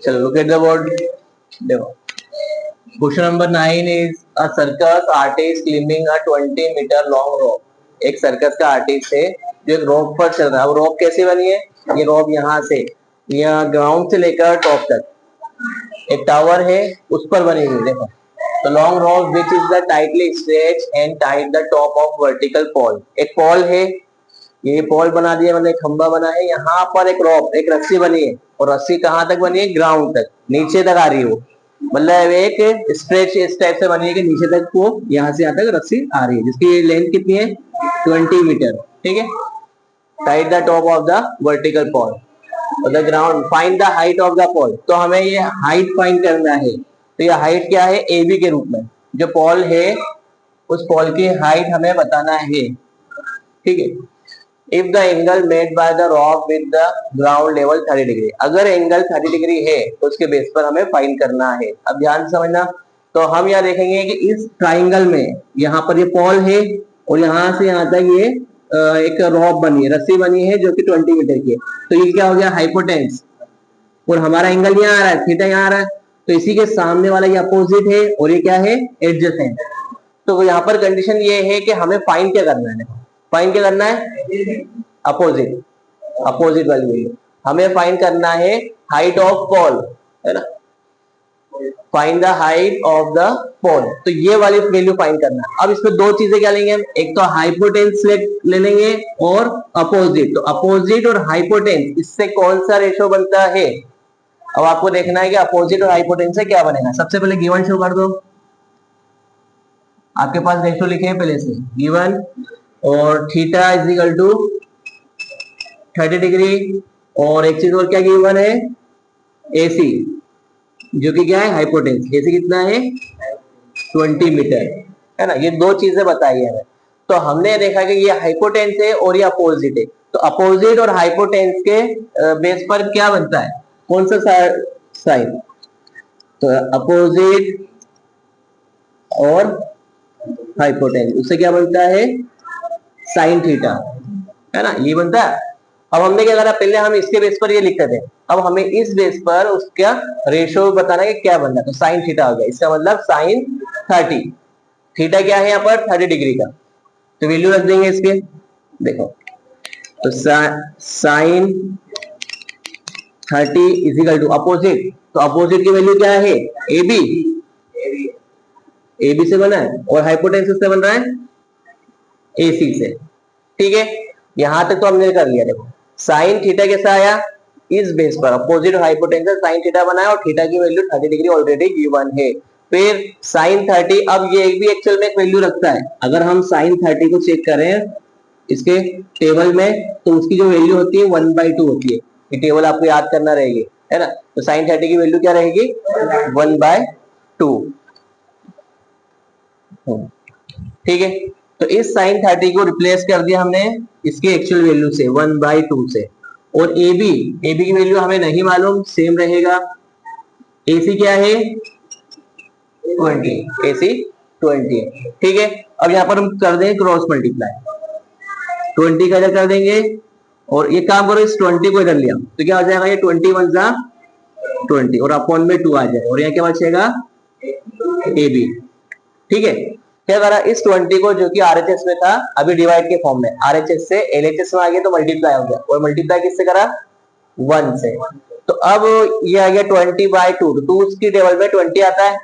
चलो look at the board. देखो question number 9 is a circus artist climbing a 20 metre long rope. एक circus का artist है जो एक रोप पर चल रहा है। अब रोप कैसे बनी है? ये रोप यहाँ से यहाँ ग्राउंड से लेकर टॉप तक एक टावर है उस पर बनी हुई। देखो तो long rope which is the tightly stretch and tight the top of vertical Paul. एक पॉल है, ये पॉल बना दिया, मतलब एक खंबा बना है, यहाँ पर एक रोप एक रस्सी बनी है और रस्सी कहाँ तक बनी है? ग्राउंड तक, नीचे तक आ रही है वो, मतलब एक स्ट्रेच इस टाइप से बनी है कि नीचे तक वो यहाँ से यहाँ तक रस्सी आ रही है, जिसकी लेंथ कितनी है? 20 मीटर। ठीक है। Tight the top of the vertical pole और the ground, find the height of the pole. तो हमें ये हाइट फाइंड करना है। तो ये हाइट क्या है? AB के रूप में जो पॉल है उस पॉल की हाइट हमें बताना है। ठीक है। If the angle made by the rock with the ground level 30 degree, अगर एंगल 30 डिग्री है तो उसके बेस पर हमें फाइंड करना है। अब ध्यान से समझना। तो हम यहाँ देखेंगे कि इस ट्राइंगल में यहाँ पर ये पॉल है और यहाँ से यहाँ तक ये एक रॉक बनी है, रस्सी बनी है जो कि 20 मीटर की है। तो ये क्या हो गया? हाइपोटेन्स। और हमारा एंगल यहाँ आ रहा है, थीटा यहाँ आ रहा है, तो इसी के सामने वाला ये अपोजिट है और ये क्या है? एडजेसेंट। तो यहाँ पर कंडीशन ये है कि हमें फाइंड क्या करना है? फाइंड क्या करना है? अपोजिट, अपोजिट वाली वैल्यू हमें फाइंड करना है। हाइट ऑफ पॉल है ना, find the height of the pole. तो ये वाली वैल्यू फाइंड करना है। अब इसमें दो चीजें क्या लेंगे हम? एक तो हाइपोटेंस ले लेंगे और अपोजिट। तो अपोजिट और हाइपोटेंस, इससे कौन सा रेशो बनता है? अब आपको देखना है कि अपोजिट और हाइपोटेंस से क्या बनेगा। सबसे पहले गिवन शो कर दो। आपके पास रेशो लिखे हैं पहले से, गिवन और theta is equal to 30 degree, और एक चीज और क्या गिवन है? AC, जो कि क्या है? हाइपोटेंस। AC कितना है? 20 मीटर है ना। ये दो चीजें बताई है हमें। तो हमने देखा कि ये हाइपोटेंस है और ये अपोजिट है। तो अपोजिट और हाइपोटेंस के बेस पर क्या बनता है? कौन सा साइन? तो अपोजिट और हाइपोटेंस, उससे क्या बनता है? साइन थीटा है ना, ये बनता है। अब हमने क्या करा? पहले हम इसके बेस पर ये लिखते थे, अब हमें इस बेस पर उसका रेशो बताना है कि क्या बनना है। तो साइन थीटा हो गया, इसका मतलब साइन 30। थीटा क्या है यहाँ पर? 30 डिग्री का। तो वैल्यू रख देंगे इसके। देखो तो sine 30 is equal to opposite. तो अपोजिट की वैल्यू क्या है? AB, AB से बना है, और हाइपोटेंसिस से बन रहा है AC से। ठीक है, यहां तक तो हमने कर लिया। देखो साइन थीटा कैसा आया? इस बेस पर अपोजिट और हाइपोटेंसिस साइन थीटा बनाया और थीटा की वैल्यू 30 डिग्री ऑलरेडी गिवन है। फिर साइन 30, अब ये भी एक्चुअल में एक वैल्यू रखता है। अगर हम साइन 30 को चेक करें इसके टेबल में, तो उसकी जो वैल्यू होती है 1/2 होती है। ये टेबल आपको याद करना रहेगी, है ना। तो साइन 30 की वैल्यू क्या रहेगी? 1/2। ठीक है, तो इस साइन 30 को रिप्लेस कर दिया हमने इसके एक्चुअल वैल्यू से 1/2 से। और AB की वैल्यू हमें नहीं मालूम, सेम रहेगा। AC क्या है? 20, AC 20। ठीक है, अब यहाँ पर हम कर देंगे क्रॉस मल्टीप्लाई, 20 का इधर कर देंगे और ये काम करो, इस 20 को इधर लिया तो क्या हो जाएगा? ये 21 जा 20 और अपॉन में 2 आ जाएगा, और यहाँ क्या बचेगा? AB। ठीक है, क्या करा? इस 20 को जो कि RHS में था अभी डिवाइड के फॉर्म में, RHS से LHS में आ गया तो मल्टीप्लाई हो गया, और मल्टीप्लाई किससे करा? 1 से। तो अब ये आ गया 20/2। 2 की टेबल में 20 आता है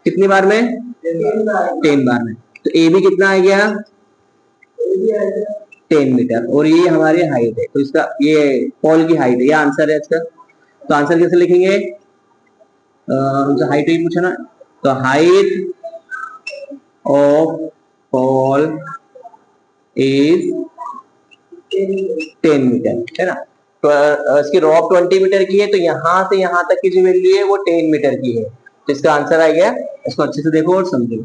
कितनी बार में? 10 बार में। तो AB कितना आ गया? 10 मीटर, और ये हमारी हाइट है। तो इसका ये पॉल की हाइट है, ये आंसर है इसका। तो आंसर कैसे लिखेंगे? हाइट ही पूछा ना, तो height of pole is 10 metre है ना। तो इसकी रॉप 20 मीटर की है, तो यहां से यहां तक की जो वैल्यू है वो 10 मीटर की है। तो इसका आंसर आ गया। इसको अच्छे से देखो और समझो।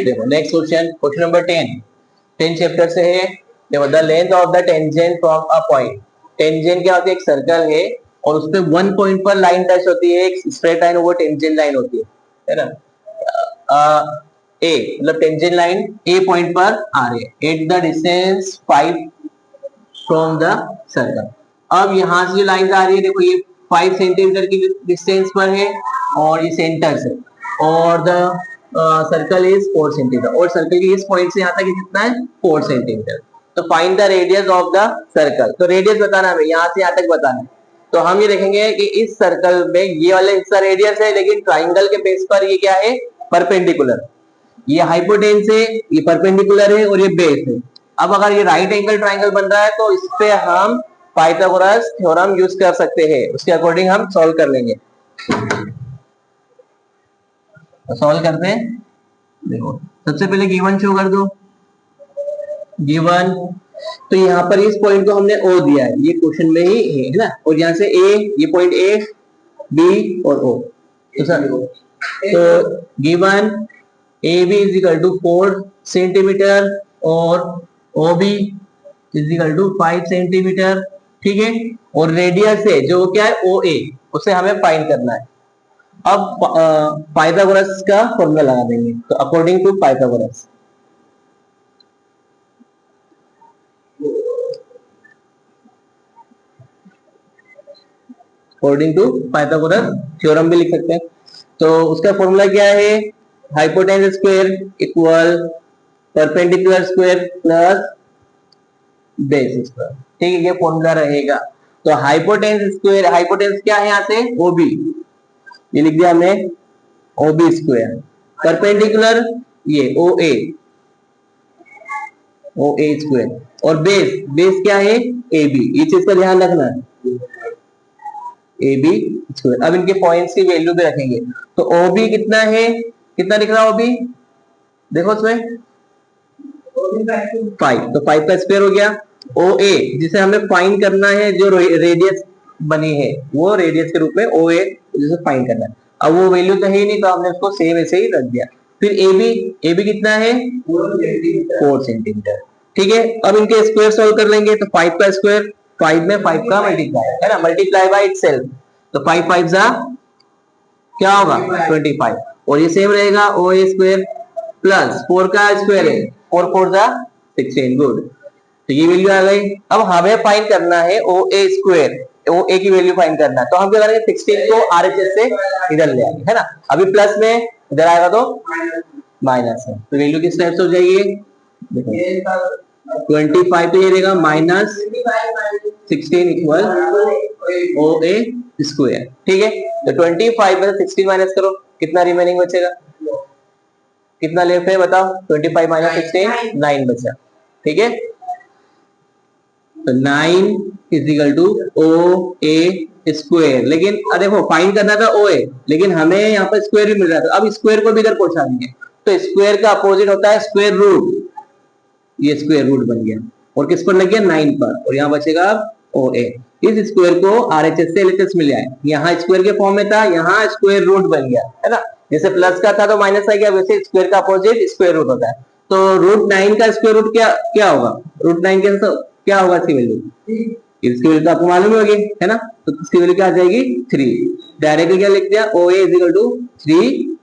देखो next question, question number 10 chapter से है। देखो the length of the tangent from a point. Tangent क्या होती है? एक सर्कल है और उस पे 1 पॉइंट पर लाइन टच होती है, एक स्ट्रेट लाइन, वो टेंजेंट लाइन होती है ना। A मतलब टेंजेंट लाइन A पॉइंट पर आ रही है at the distance 5 from the circle. अब यहां से जो लाइन आ रही है, देखो ये 5 सेंटीमीटर की डिस्टेंस पर है और ये सेंटर से, और द सर्कल इज 4 सेंटीमीटर, और सर्कल की इस पॉइंट से यहाँ तक कितना है 4 सेंटीमीटर। तो find the radius of the circle, तो रेडियस बताना है, यहाँ से यहाँ तक बताना है। तो हम ये देखेंगे कि इस सर्कल में ये वाला हिस्सा रेडियस है, लेकिन ट्राइंगल के बेस पर ये क्या है, परपेंडिकुलर। ये हाइपोटेन्यूस है, ये परपेंडिकुलर है और ये बेस है। अब अगर ये राइट एंगल ट्राइंगल बन रहा है तो इस पे हम पाइथागोरस थ्योरम यूज कर सकते हैं, उसके अकॉर्डिंग हम सॉल्व कर लेंगे। तो सॉल्व करते हैं। देखो सबसे पहले गिवन शो कर दो, गिवन। तो यहाँ पर इस पॉइंट को हमने ओ दिया है, ये क्वेश्चन में ही है ना, और यहाँ से ए, ये पॉइंट ए, बी और ओ। तो सर तो given A B is equal to 4 centimetre और O B is equal to 5 centimetre, ठीक है। और रेडियस है जो क्या है ओ ए, उसे हमें फाइंड करना है। अब पाइथागोरस का फॉर्मूला लगा देंगे। तो according to Pythagoras, according to Pythagoras theorem भी लिख सकते हैं। तो उसका फॉर्मूला क्या है, hypotenuse square equal perpendicular square plus base square, ठीक है, ये फॉर्मूला रहेगा। तो हाइपोटेन्यूस स्क्वायर, हाइपोटेन्यूस क्या है यहाँ से ओबी, ये लिख दिया हमने ओबी स्क्वायर, परपेंडिकुलर ये ओ ए स्क्वायर, और बेस, बेस क्या है ए बी, ये चीज का ध्यान रखना है, ए बी स्क्वायर। अब इनके पॉइंट्स की वैल्यू भी रखेंगे। तो ओ बी कितना है, कितना दिख रहा है ओ बी, देखो इसमें 5, तो 5 का स्क्वायर हो गया। ओ ए जिसे हमें फाइंड करना है, जो रेडियस बनी है वो रेडियस के रूप में ओ ए जिसे फाइंड करना है। अब वो वैल्यू तो है ही नहीं, तो हमने उसको सेम ऐसे ही रख दिया। फिर ए बी कितना है 4 सेंटीमीटर, ठीक है। अब इनके स्क्वायर सॉल्व कर लेंगे। तो 5 का स्क्वायर, 5 में 5 का मल्टीप्लाई है ना, मल्टीप्लाई बाय इटसेल्फ। तो 5 5 जा क्या होगा 25, और ये सेम रहेगा ओ ए स्क्वायर प्लस 4 का स्क्वायर है 4 4 जा 16, गुड। तो ये वैल्यू आ गई। अब हमें फाइंड करना है ओ ए स्क्वायर, ओ ए की वैल्यू फाइंड करना है। तो हम क्या करेंगे 16 को आरएचएस से इधर ले आएंगे, है ना। अभी प्लस में इधर आएगा तो माइनस है, तो वैल्यू किस टाइप से हो जाएगी, देखो 25 तो ये रहेगा minus 16 equal O A square, ठीक है। तो 25 में 16 माइनस करो, कितना रिमेनिंग बचेगा, कितना लेफ्ट है बताओ, 25 माइनस 16 9 बचा, ठीक है। तो 9 is equal to O A square. लेकिन देखो फाइंड करना था ओ ए, लेकिन हमें यहाँ पर स्क्वायर भी मिल रहा था। अब स्क्वायर को भी इधर पहुंचा देंगे। तो स्क्वायर का अपोजिट होता है स्क्वायर रूट, ये स्क्वायर रूट बन गया, और किस पर लग गया 9 पर, और यहाँ बचेगा ओ ए। इस स्क्वायर को आरएचएस से एलएचएस में ले आए, यहाँ स्क्वायर के फॉर्म में था, यहाँ स्क्वायर रूट बन गया, है ना। जैसे प्लस का था तो माइनस आ गया, वैसे स्क्वायर का अपोजिट स्क्वायर रूट होता है। तो रूट 9 का स्क्वायर रूट क्या होगा, रूट 9 के क्या होगा इसकी वैल्यू, इसकी वैल्यू तो आपको मालूम होगी, है ना। तो इसकी वैल्यू क्या आ जाएगी 3। डायरेक्टली क्या लिख दिया, ओ ए इज इक्वल टू 3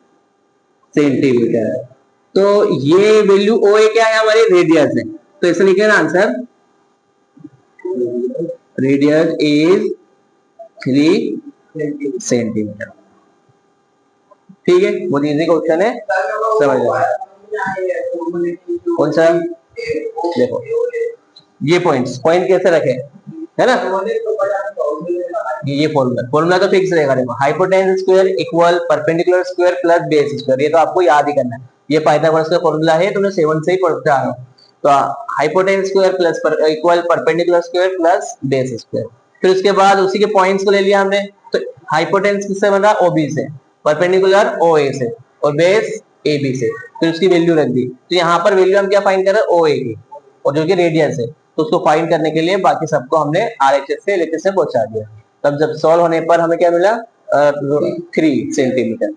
सेंटीमीटर। तो ये वैल्यू ओ ए क्या है, हमारी रेडियस है। तो ऐसे लिखे ना आंसर, रेडियस इज 3 सेंटीमीटर, ठीक है। बहुत इजी क्वेश्चन है, समझ लो। कौन सा, देखो ये पॉइंट कैसे रखे, है ना। ये फॉर्मूला तो फिक्स रहेगा। देखो hypotenuse square equal perpendicular square plus base square, ये तो आपको याद ही करना है। ये पाइथागोरस का फॉर्मूला है, तुमने 7 से ही पढ़ते आ रहे हो। तो hypotenuse square plus equal perpendicular square plus base square. फिर उसके बाद उसी के पॉइंट्स को ले लिया हमने। तो हाइपोटेन्यूस किससे बना, ओबी से, परपेंडिकुलर ओ ए से, और बेस ए बी से। फिर उसकी वैल्यू रख दी। तो यहाँ पर वैल्यू हम क्या फाइंड कर रहे हैं, ओ ए की, और जो कि रेडियस है। तो उसको फाइंड करने के लिए बाकी सबको हमने आरएचएस से एलएचएस से पहुंचा दिया। तब जब सॉल्व होने पर हमें क्या मिला 3 सेंटीमीटर।